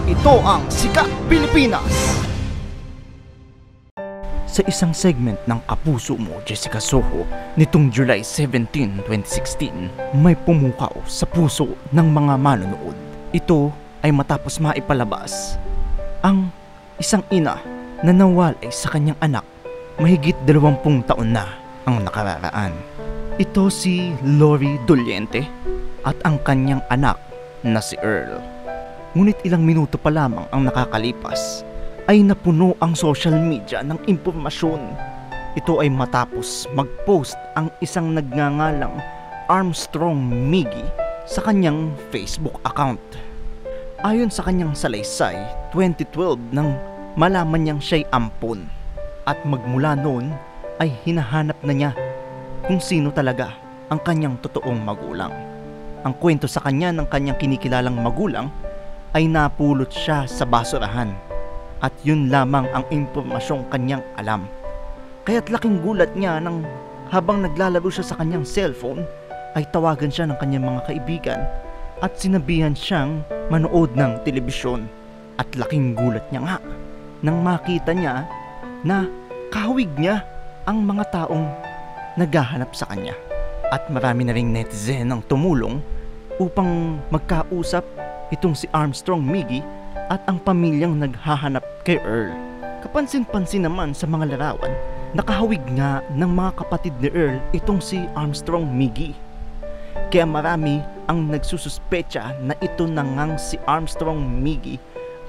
Ito ang Sikat Pilipinas! Sa isang segment ng Kapuso Mo, Jessica Soho, nitong July 17, 2016, may pumukaw sa puso ng mga manonood. Ito ay matapos maipalabas ang isang ina na nawalay sa kanyang anak mahigit 20 taon na ang nakararaan. Ito si Lori Doliente at ang kanyang anak na si Earl. Ngunit ilang minuto pa lamang ang nakakalipas ay napuno ang social media ng impormasyon. Ito ay matapos mag-post ang isang nagngangalang Armstrong Miggy sa kanyang Facebook account. Ayon sa kanyang salaysay, 2012 nang malaman niyang siya'y ampon at magmula noon ay hinahanap na niya kung sino talaga ang kanyang totoong magulang. Ang kwento sa kanya ng kanyang kinikilalang magulang ay napulot siya sa basurahan. At yun lamang ang impormasyong kanyang alam. Kaya't laking gulat niya nang habang naglalaro siya sa kanyang cellphone ay tawagan siya ng kanyang mga kaibigan at sinabihan siyang manood ng telebisyon. At laking gulat niya nga nang makita niya na kahawig niya ang mga taong naghahanap sa kanya. At marami na ring netizen ang tumulong upang magkausap itong si Armstrong Miggy at ang pamilyang naghahanap kay Earl. Kapansin-pansin naman sa mga larawan, nakahawig nga ng mga kapatid ni Earl itong si Armstrong Miggy. Kaya marami ang nagsususpecha na ito na ngang si Armstrong Miggy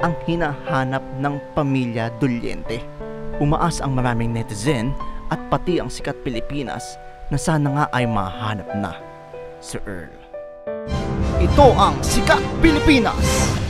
ang hinahanap ng pamilya Doliente. Umaas ang maraming netizen at pati ang Sikat Pilipinas na sana nga ay mahanap na si Earl. Ito ang Sikat Pilipinas!